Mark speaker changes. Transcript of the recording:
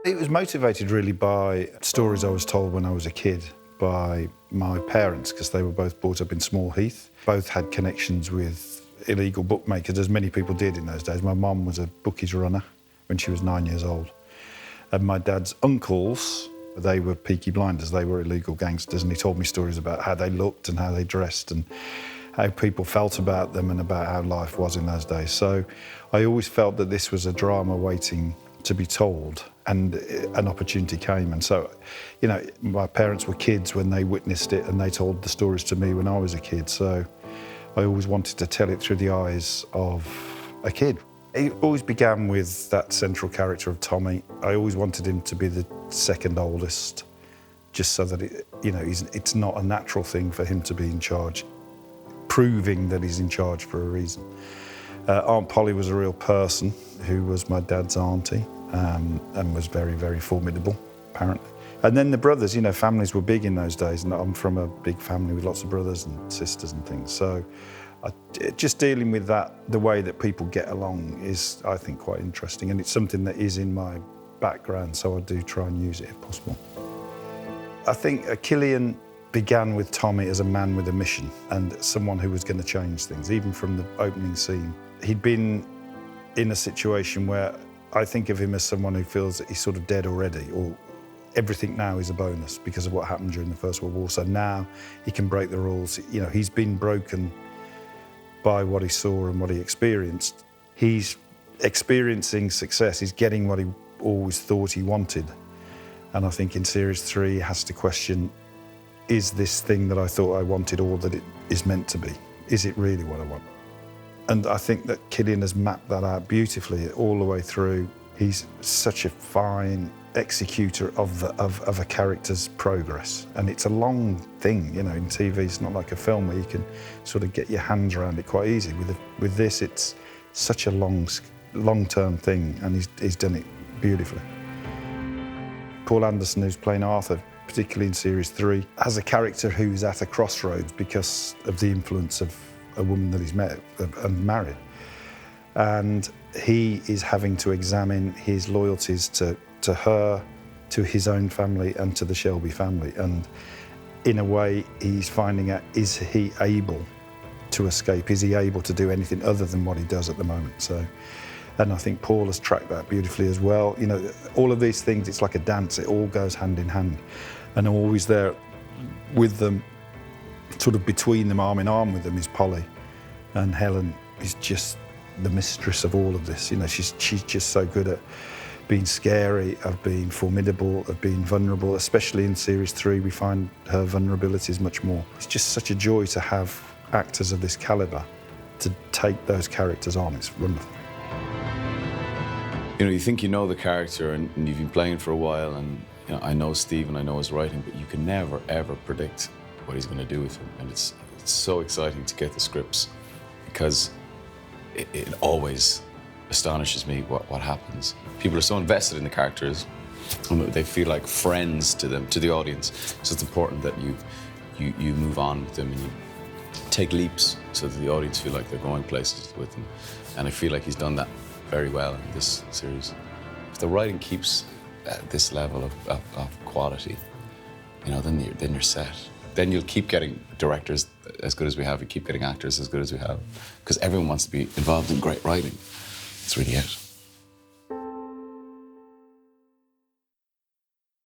Speaker 1: It was motivated really by stories I was told when I was a kid by my parents, because they were both brought up in Small Heath. Both had connections with illegal bookmakers, as many people did in those days. My mum was a bookies runner when she was 9 years old. And my dad's uncles, they were Peaky blinders, they were illegal gangsters, and he told me stories about how they looked and how they dressed and how people felt about them and about how life was in those days. So I always felt that this was a drama waiting to be told, and an opportunity came. And so, you know, my parents were kids when they witnessed it, and they told the stories to me when I was a kid. So I always wanted to tell it through the eyes of a kid. It always began with that central character of Tommy. I always wanted him to be the second oldest, just so that it's not a natural thing for him to be in charge, proving that he's in charge for a reason. Aunt Polly was a real person who was my dad's auntie, and was very, very formidable, apparently. And then the brothers, you know, families were big in those days, and I'm from a big family with lots of brothers and sisters and things. So just dealing with that, the way that people get along, is, I think, quite interesting. And it's something that is in my background, so I do try and use it if possible. I think Killian began with Tommy as a man with a mission and someone who was going to change things, even from the opening scene. He'd been in a situation where I think of him as someone who feels that he's sort of dead already, or everything now is a bonus because of what happened during the First World War. So now he can break the rules. You know, he's been broken by what he saw and what he experienced. He's experiencing success. He's getting what he always thought he wanted. And I think in Series 3, he has to question, is this thing that I thought I wanted all that it is meant to be? Is it really what I want? And I think that Killian has mapped that out beautifully all the way through. He's such a fine executor of a character's progress. And it's a long thing, you know, in TV, it's not like a film where you can sort of get your hands around it quite easy. With this, it's such a long-term thing, and he's done it beautifully. Paul Anderson, who's playing Arthur, particularly in Series 3, has a character who's at a crossroads because of the influence of a woman that he's met and married. And he is having to examine his loyalties to her, to his own family, and to the Shelby family. And in a way, he's finding out, is he able to escape? Is he able to do anything other than what he does at the moment? So, and I think Paul has tracked that beautifully as well. You know, all of these things, it's like a dance. It all goes hand in hand. And always there with them, sort of between them, arm in arm with them, is Polly. And Helen is just the mistress of all of this. You know, she's just so good at being scary, of being formidable, of being vulnerable. Especially in Series 3, we find her vulnerabilities much more. It's just such a joy to have actors of this calibre to take those characters on. It's wonderful.
Speaker 2: You know, you think you know the character and you've been playing for a while, and you know, I know Steve and I know his writing, but you can never, ever predict what he's going to do with him. And it's so exciting to get the scripts, because it always astonishes me what happens. People are so invested in the characters, and they feel like friends to them, to the audience. So it's important that you move on with them and you take leaps so that the audience feel like they're going places with them. And I feel like he's done that very well in this series. If the writing keeps at this level of quality, you know, then you're set. Then you'll keep getting directors as good as we have, you keep getting actors as good as we have, because everyone wants to be involved in great writing. It's really it.